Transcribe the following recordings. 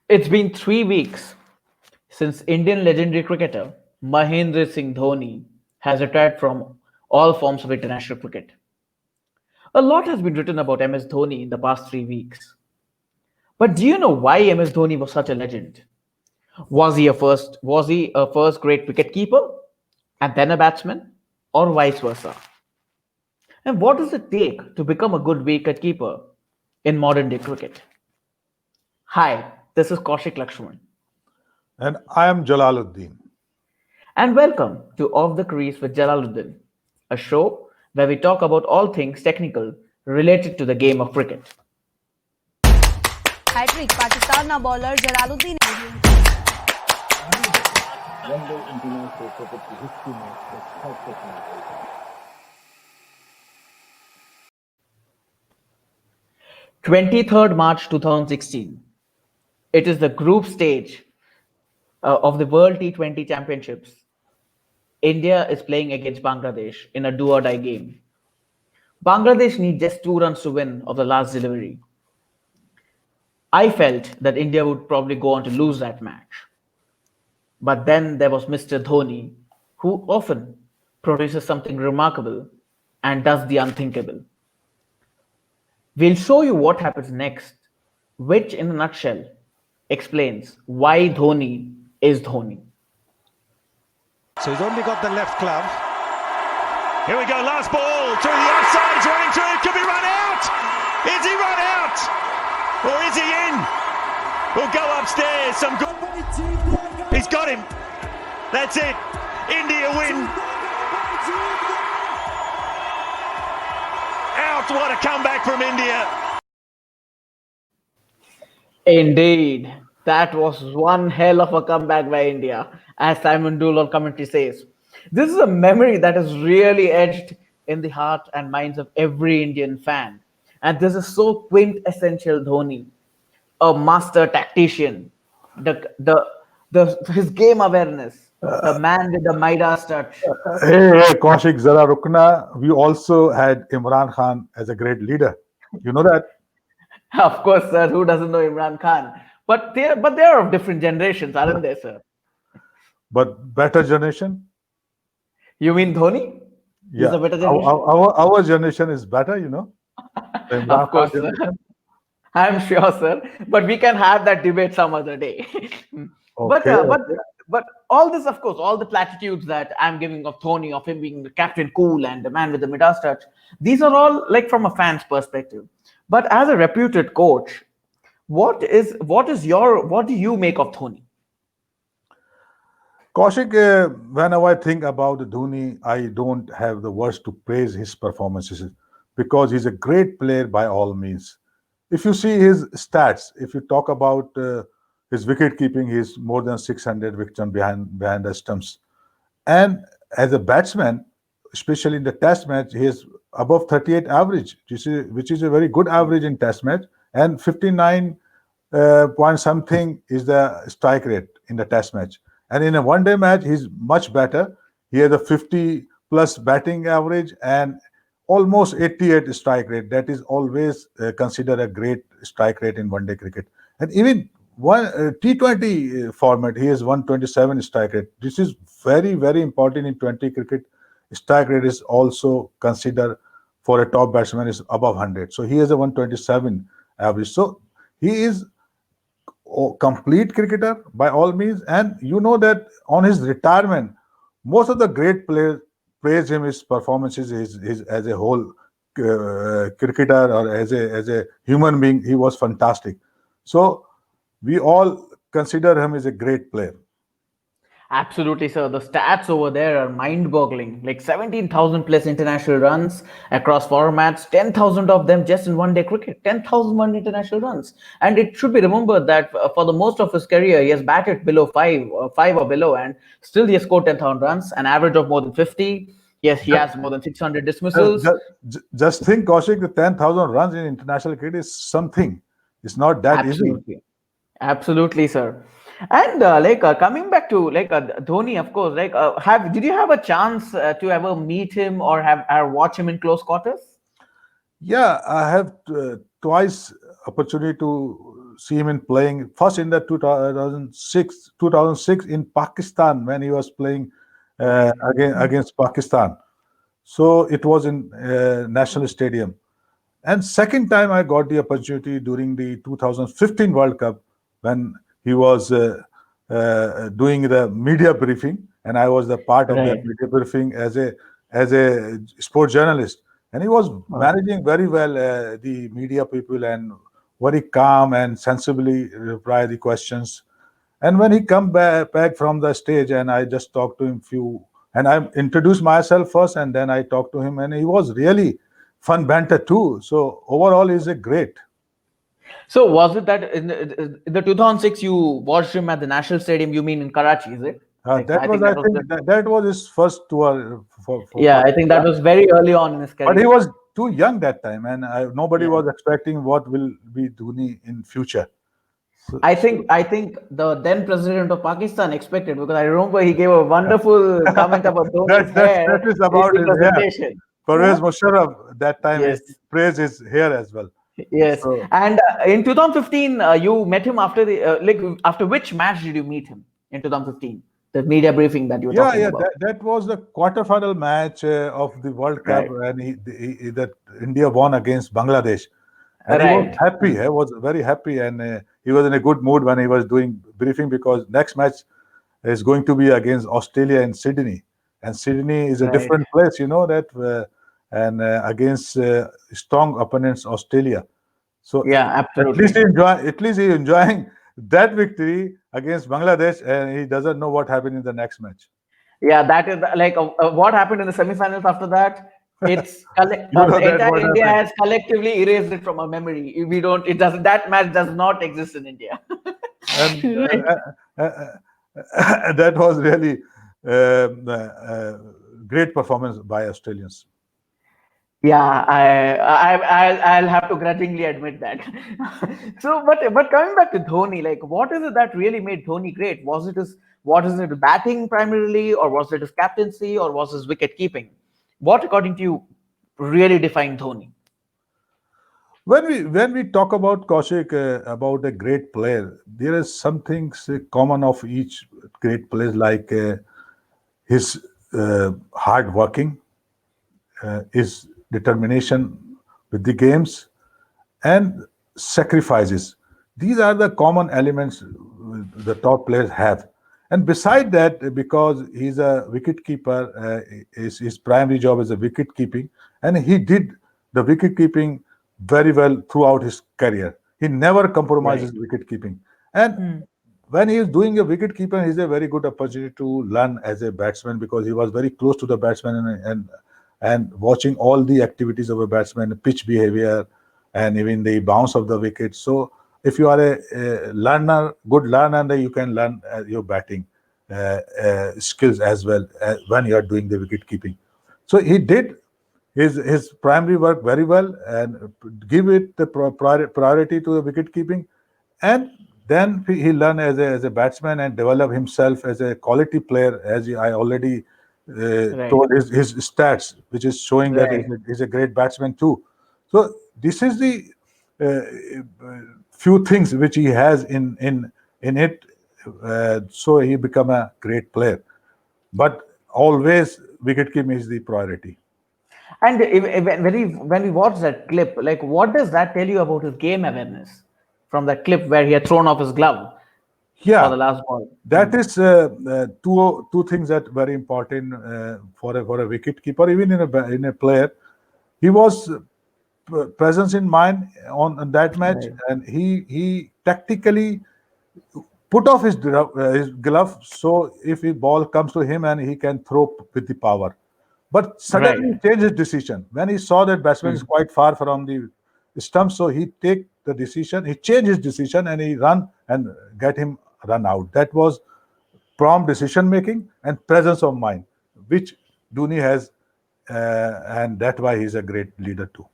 It's been 3 weeks since Indian legendary cricketer Mahendra Singh Dhoni has retired from all forms of international cricket. A lot has been written about MS Dhoni in the past 3 weeks. But do you know why MS Dhoni was such a legend? Was he a first great wicketkeeper and then a batsman, or vice versa? And what does it take to become a good wicketkeeper in modern day cricket? Hi, this is Kaushik Lakshman, And I am Jalal Uddin. and welcome to Off the Crease with Jalal Uddin, a show where we talk about all things technical related to the game of cricket. Hat-trick पाकिस्तानના bowler Jalaluddin One day international cricket history makes the perfect match. 23rd March 2016. It is the group stage of the World T20 Championships. India is playing against Bangladesh in a do or die game. Bangladesh need just 2 runs to win of the last delivery. I felt that India would probably go on to lose that match. But then there was Mr. Dhoni, who often produces something remarkable and does the unthinkable. We'll show you what happens next, which in a nutshell explains why Dhoni is Dhoni. So he's only got the left glove. Here we go, last ball through the offside, he's running through, could be run out! Is he run out? Or is he in? We'll go upstairs, some good... He's got him. That's it. India win. Out, what a comeback from India. Indeed, that was one hell of a comeback by India, as Simon Dool on commentary says. This is a memory that is really etched in the heart and minds of every Indian fan. And this is so quintessential Dhoni, a master tactician, his game awareness, the man with the Midas touch. Hey, Kaushik, Zara Rukna. We also had Imran Khan as a great leader. You know that? Of course, sir, who doesn't know Imran Khan? But they are of different generations, aren't they, sir? But better generation? You mean Dhoni? He's Yeah. a better generation? Our generation is better, you know. The Imran Of course, Khan sir. generation. I'm sure, sir. But we can have that debate some other day. but Okay. but all this, of course, all the platitudes that I'm giving of Dhoni, of him being the captain cool and the man with the Midas touch, these are all like from a fan's perspective. But as a reputed coach, what do you make of Dhoni? Kaushik, whenever I think about Dhoni, I don't have the words to praise his performances because he's a great player by all means. If you see his stats, if you talk about his wicket keeping, he's more than 600 wickets behind the stumps. And as a batsman, especially in the test match, he is above 38 average, which is a very good average in test match. And 59 point something is the strike rate in the test match. And in a one-day match, he's much better. He has a 50 plus batting average and almost 88 strike rate. That is always considered a great strike rate in one-day cricket. And even one T20 format, he has 127 strike rate. This is very, very important in 20 cricket. Strike rate is also considered for a top batsman is above 100. So he has a 127 average. So he is complete cricketer by all means. And you know that on his retirement, most of the great players praise him his performances, his as a whole cricketer or as a human being. He was fantastic. So we all consider him as a great player. Absolutely, sir. The stats over there are mind-boggling. Like 17,000 plus international runs across formats, 10,000 of them just in one-day cricket. 10,000 international runs. And it should be remembered that for the most of his career, he has batted below five or below, and still he has scored 10,000 runs, an average of more than 50. Yes, he has more than 600 dismissals. Just think, Kaushik, the 10,000 runs in international cricket is something. It's not that easy. Absolutely. Absolutely, sir. And coming back to Dhoni, of course, did you have a chance to ever meet him or watch him in close quarters? Yeah, I have twice opportunity to see him in playing first in the 2006 in Pakistan when he was playing against Pakistan. So it was in National Stadium. And second time I got the opportunity during the 2015 World Cup when he was doing the media briefing, and I was the part of that Right. media briefing as a sport journalist. And he was managing very well the media people and very calm and sensibly reply the questions. And when he come back from the stage, and I just talked to him and I introduced myself first, and then I talked to him, and he was really fun banter too. So overall, he's a great. So was it that in the 2006 you watched him at the National Stadium? You mean in Karachi? Is it? Like That I was, think I that was think, that was his first tour for yeah. I think that Pakistan. was very early on in his But he career. was too young that time, and nobody Yeah. was expecting what will be Dhoni in future. So, I think the then president of Pakistan expected, because I remember he gave a wonderful comment about Dhoni's that hair is in about the his hair. presentation. Pervez Yeah. Musharraf that time Yes. praised his hair as well. Yes. So And in 2015, you met him after the like after which match did you meet him in 2015? The media briefing that you were yeah, talking yeah, about. that was the quarterfinal match of the World Cup, Right. and that India won against Bangladesh, and he was Right. happy. He was very happy, and he was in a good mood when he was doing briefing because next match is going to be against Australia in Sydney, and Sydney is a Right. different place, you know that, and against strong opponents Australia. So Yeah, at least absolutely. at least he enjoying that victory against Bangladesh, and he doesn't know what happened in the next match. Yeah, that is like what happened in the semifinals after that. You know The that entire what India happened. has collectively erased it from our memory. We don't. It does. That match does not exist in India. And Right. that was really great performance by Australians. Yeah, I'll have to grudgingly admit that. So, but coming back to Dhoni, like, what is it that really made Dhoni great? What is it batting primarily, or was it his captaincy, or was his wicket keeping? What, according to you, really defined Dhoni? When we talk about Kaushik, about a great player, there is some things common of each great player, like his hard working, his determination with the games, and sacrifices. These are the common elements the top players have. And beside that, because he's a wicket keeper, his primary job is a wicket keeping, and he did the wicket keeping very well throughout his career. He never Right. compromises wicket keeping. And when he is doing a wicket keeper, he's a very good opportunity to learn as a batsman because he was very close to the batsman, and watching all the activities of a batsman, pitch behavior, and even the bounce of the wicket. So if you are a learner, good learner, then you can learn your batting skills as well when you are doing the wicket keeping. So he did his primary work very well and give it the priority to the wicket keeping, and then he learned as a batsman and develop himself as a quality player, as I already Right. told his stats, which is showing that Right. he's a great batsman too. So this is the few things which he has in it, so he become a great player. But always wicket keeping is the priority. And when we watch that clip, like, what does that tell you about his game awareness from that clip where he had thrown off his glove for Yeah, the last ball? that is two things that very important for a wicket keeper, even in a player. He was presence in mind on that match, Right. and he tactically put off his glove, so if a ball comes to him and he can throw with the power. But Right. suddenly changed his decision when he saw that batsman is quite far from the stump. So he take the decision, he changed his decision, and he run and get him run out. That was prompt decision making and presence of mind, which Dhoni has, and that's why he's a great leader too.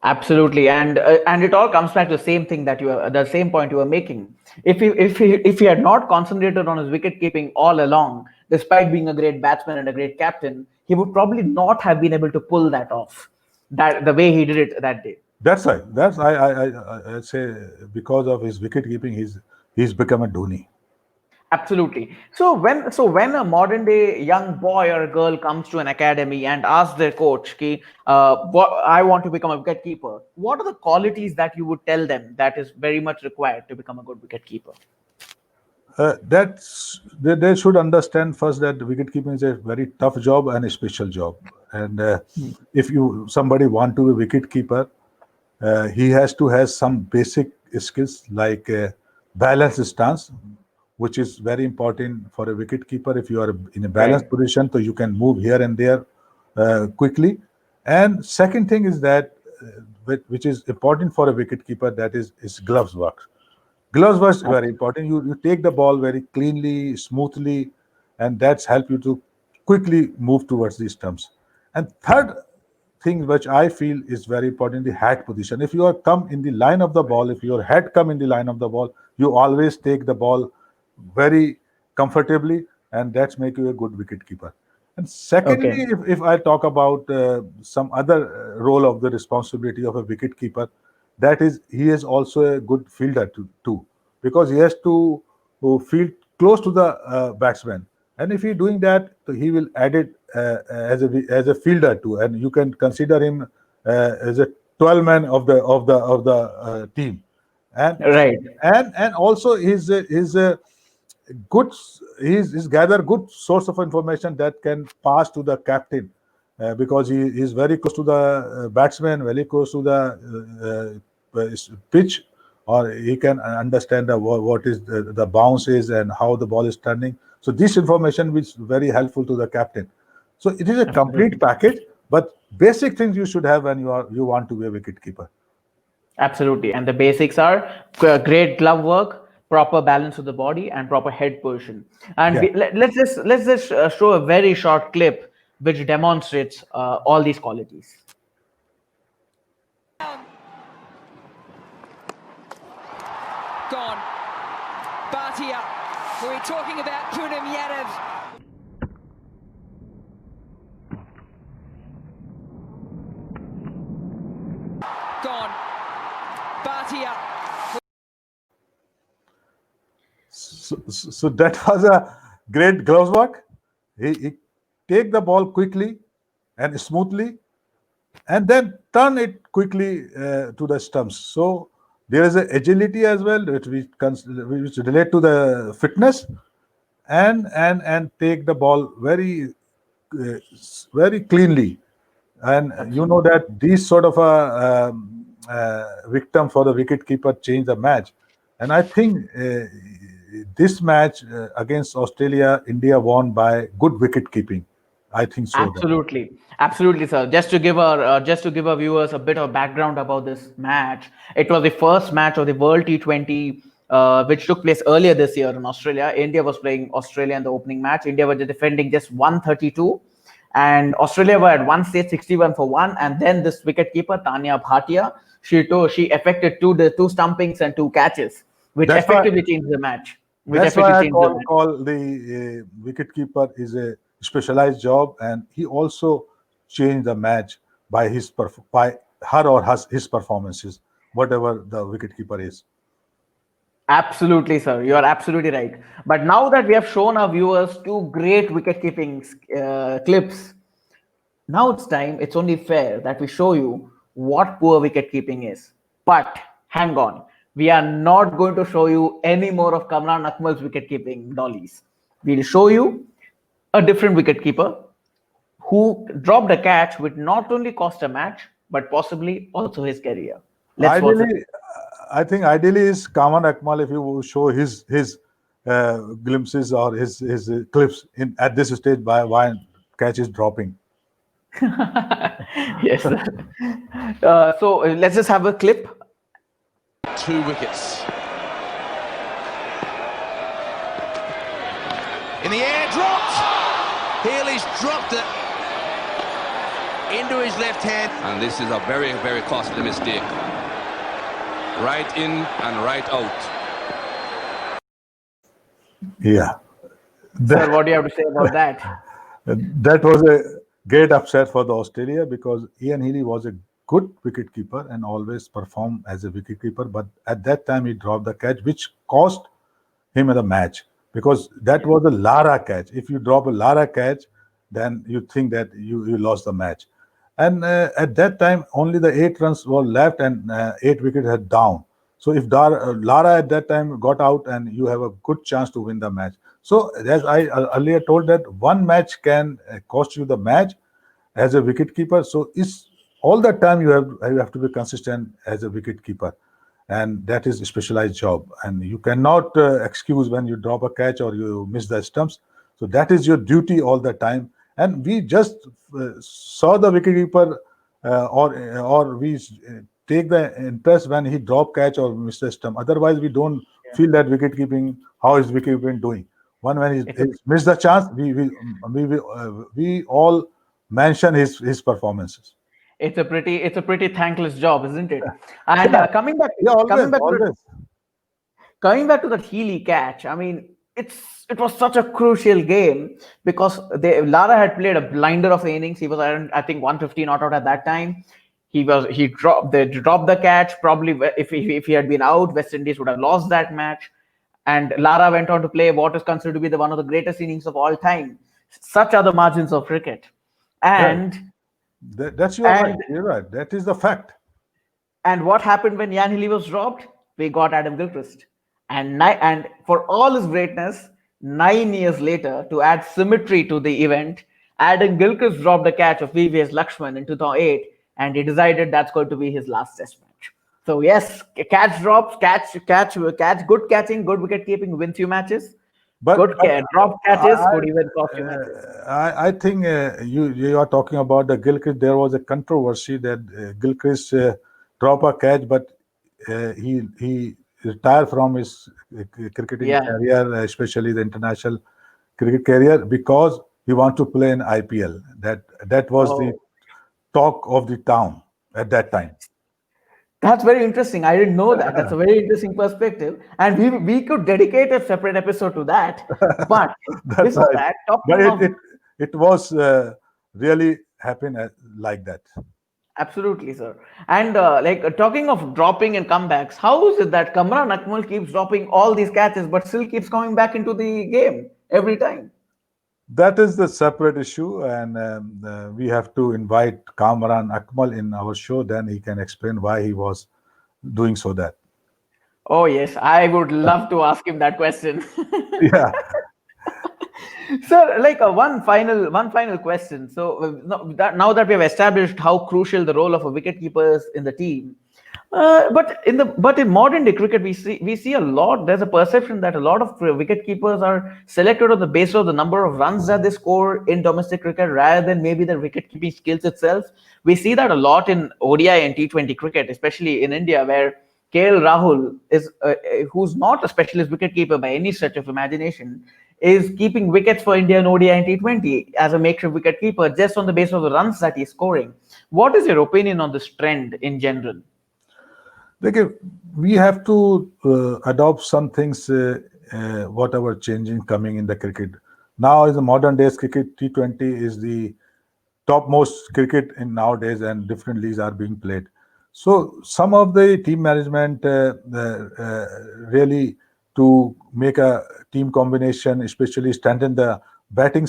Absolutely, and it all comes back to the same thing that the same point you were making. If he had not concentrated on his wicket keeping all along, despite being a great batsman and a great captain, he would probably not have been able to pull that off, that the way he did it that day. That's right. That's I say because of his wicket keeping, he's become a Dhoni. Absolutely. So when a modern day young boy or a girl comes to an academy and asks their coach, "Ki, I want to become a wicket keeper," what are the qualities that you would tell them that is very much required to become a good wicket keeper? They should understand first that wicket keeping is a very tough job and a special job. And if you somebody want to be a wicket keeper, he has to has some basic skills like balance stance, which is very important for a wicket keeper. If you are in a balanced Right. position, so you can move here and there quickly. And second thing is that which is important for a wicket keeper, that is gloves work. Gloves was very important. You take the ball very cleanly, smoothly, and that's help you to quickly move towards the stumps. And third thing which I feel is very important, the head position. If you are come in the line of the ball, if your head come in the line of the ball, you always take the ball very comfortably, and that's make you a good wicket keeper. And secondly, Okay. if I talk about some other role of the responsibility of a wicket keeper, that is he is also a good fielder too, because he has to field close to the batsman. And if he doing that, so he will add it as a fielder too, and you can consider him as a 12 man of the team. and Right. and also he's a good he's gather good source of information that can pass to the captain, because he is very close to the batsman, very close to the pitch, or he can understand what is the bounce is and how the ball is turning. So this information is very helpful to the captain. So it is a complete Absolutely. package, but basic things you should have when you want to be a wicket keeper. Absolutely. And the basics are great glove work, proper balance of the body, and proper head position. And Yeah. let's just show a very short clip which demonstrates all these qualities. Gone. Bhatia, who we're talking about Punam Yadav. Gone. Bhatia. So that was a great gloves work. He take the ball quickly and smoothly, and then turn it quickly to the stumps. So there is a agility as well, which relate to the fitness, and take the ball very cleanly. And you know Absolutely. that these sort of a victim for the wicket keeper change the match. And I think this match against Australia, India won by good wicket keeping. I think so. That. Absolutely, absolutely, sir. Just to give our viewers a bit of background about this match, it was the first match of the World T20, which took place earlier this year in Australia. India was playing Australia in the opening match. India was defending just 132, and Australia were at one stage 61 for one. And then this wicketkeeper Tanya Bhatia, she effected two stumpings and two catches, which That's why effectively changed the match. Which That's why effectively I changed the match. call the wicket keeper is a specialized job, and he also changed the match by by her or his performances, whatever the wicket keeper is. Absolutely, sir. You are absolutely right. But now that we have shown our viewers two great wicket-keeping clips, now it's time, it's only fair that we show you what poor wicket-keeping is. But hang on, we are not going to show you any more of Kamran Akmal's wicket-keeping dollies. We'll show you a different wicket-keeper who dropped a catch which not only cost a match, but possibly also his career. Let's watch the Ideally, I think ideally is Kamran Akmal, if you will show his glimpses or his clips in at this stage by why catch is dropping. yes, sir. So let's just have a clip. 2 wickets. In the air, dropped! Healy's dropped it into his left hand. And this is a very, very costly mistake. Right in and right out. Yeah, Sir, what do you have to say about that? that was a great upset for the Australia, because Ian Healy was a good wicketkeeper and always performed as a wicketkeeper. But at that time, he dropped the catch, which cost him the match because that was a Lara catch. If you drop a Lara catch, then you think that you lost the match. And at that time, only the 8 runs were left and 8 wickets had down. So if Lara at that time got out, and you have a good chance to win the match. So as I earlier told, that one match can cost you the match as a wicketkeeper. So it's all the time you have to be consistent as a wicketkeeper, and that is a specialized job. And you cannot excuse when you drop a catch or you miss the stumps. So that is your duty all the time. And we just saw the wicketkeeper, or we take the interest when he drop catch or miss the stump. Otherwise, we don't feel that wicketkeeping. How is wicketkeeping doing? When he's missed the chance, we all mention his performances. It's a pretty thankless job, isn't it? And Yeah, coming back, yeah, coming always, back to always. coming back to that Healy catch, I mean, it was such a crucial game because Lara had played a blinder of innings. He was around, I think, 150 not out at that time. He dropped the catch. Probably if he had been out, West Indies would have lost that match. And Lara went on to play what is considered to be one of the greatest innings of all time. Such are the margins of cricket, Yeah, and that's you're right. and You're right. That is the fact. And what happened when Jan Hilly was dropped? We got Adam Gilchrist. And for all his greatness, 9 years later, to add symmetry to the event, Adam Gilchrist dropped the catch of VVS Lakshman in 2008, and he decided that's going to be his last test match. So yes, catch drops, catch, good catching, good wicket keeping wins you matches. But Drop catches I, could even cost you matches. I think you are talking about the Gilchrist. There was a controversy that Gilchrist dropped a catch, but he retired from his cricketing Yeah. career, especially the international cricket career, because he wanted to play in IPL. That was the Oh. talk of the town at that time. That's very interesting. I didn't know that. That's a very interesting perspective. And we could dedicate a separate episode to that. But That's before right. that, But talking of it was really happen like that. absolutely, sir. And talking of dropping and comebacks, how is it that Kamran Akmal keeps dropping all these catches but still keeps coming back into the game every time? That is the separate issue, and we have to invite Kamran Akmal in our show. Then he can explain why he was doing so. That Oh, yes. I would love to ask him that question. yeah, Sir, one final question. So now that we have established how crucial the role of a wicketkeeper is in the team, but in modern day cricket we see a lot. There's a perception that a lot of wicket keepers are selected on the basis of the number of runs that they score in domestic cricket rather than maybe their wicket keeping skills itself. We see that a lot in ODI and T20 cricket, especially in India, where KL Rahul is who's not a specialist wicketkeeper by any stretch of imagination, is keeping wickets for India in ODI and T20 as a makeshift wicketkeeper just on the basis of the runs that he's scoring. What is your opinion on this trend in general? we have to adopt some things, whatever changing coming in the cricket. Now, is the modern days cricket, T20 is the topmost cricket in nowadays, and different leagues are being played. So some of the team management really to make a team combination, especially strengthen the batting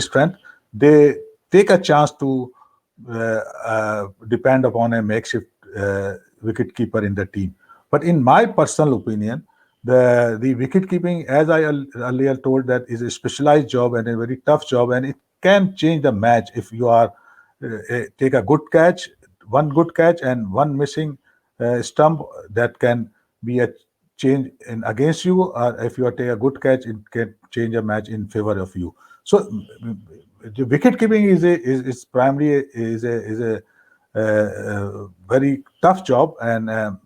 strength. They take a chance to depend upon a makeshift wicket keeper in the team. But in my personal opinion, the wicket keeping, as I earlier told, that is a specialized job and a very tough job, and it can change the match if you are take a one good catch and one missing stump, that can be a change in against you, or if you take a good catch, it can change a match in favor of you. So the wicket keeping is primarily is a very tough job, and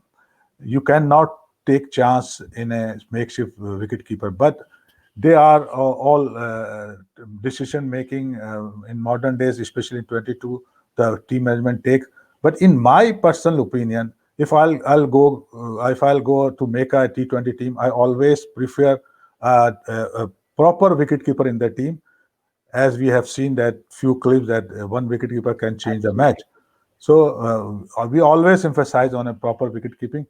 you cannot take chance in a makeshift wicket keeper. But they are all decision making in modern days, especially in 22. The team management takes. But in my personal opinion, if I'll go to make a T20 team, I always prefer a proper wicket keeper in the team, as we have seen that few clips that one wicketkeeper can change the match. So we always emphasize on a proper wicket keeping.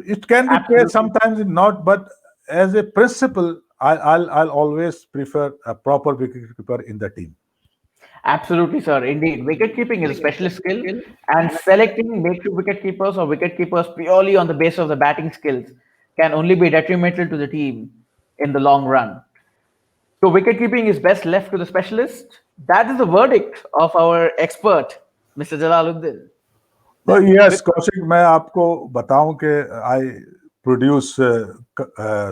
It can be played, sometimes it not, but as a principle, I'll always prefer a proper wicketkeeper in the team. Absolutely, sir. Indeed, wicket keeping is a specialist skill, and selecting makeshift wicket keepers or wicket keepers purely on the basis of the batting skills can only be detrimental to the team in the long run. So, wicket keeping is best left to the specialist. That is the verdict of our expert, Mr. Jalaluddin. तो yes Kaushik, मैं आपको बताऊं कि I produce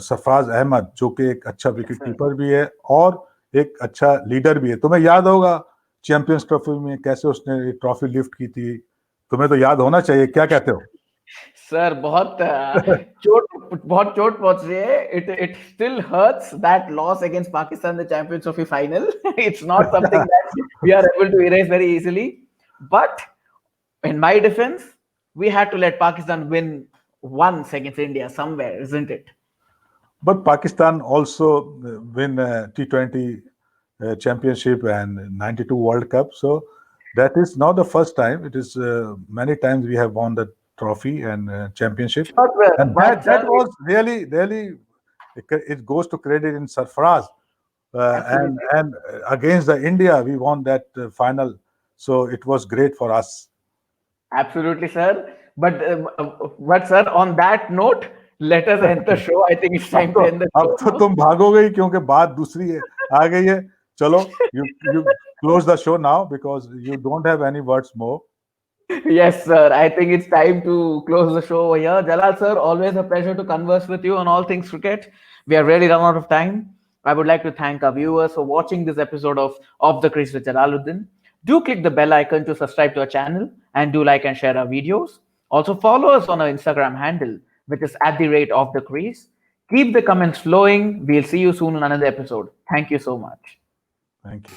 Sarfaraz Ahmad, जो कि एक अच्छा wicket keeper भी है और एक अच्छा लीडर भी है. तुम्हें याद होगा चैंपियंस ट्रॉफी में कैसे उसने ट्रॉफी लिफ्ट की थी? तुम्हें तो याद होना चाहिए. क्या कहते हो सर? बहुत चोट पहुंच रही है. It still hurts, that loss against Pakistan, the Champions Trophy final. It's not something that we are able to erase very easily. But in my defense, we had to let Pakistan win once against India somewhere, isn't it? But Pakistan also win T20 championship and 92 World Cup. So that is not the first time. It is many times we have won the trophy and championship. And that was really, it goes to credit in Sarfaraz. And against the India, we won that final. So it was great for us. Absolutely, sir. But sir, on that note, let us end the show. I think it's time to end the show. अब तो तुम भागोगे ही क्योंकि बात दूसरी है आ गई है. चलो, you close the show now because you don't have any words more. Yes, sir. I think it's time to close the show over here. Jalal, sir, always a pleasure to converse with you on all things cricket. We are really run out of time. I would like to thank our viewers for watching this episode of the Crease with Jalal Uddin. Do click the bell icon to subscribe to our channel and do like and share our videos. Also follow us on our Instagram handle, which is @the_of_the_crease. Keep the comments flowing. We'll see you soon in another episode. Thank you so much. Thank you.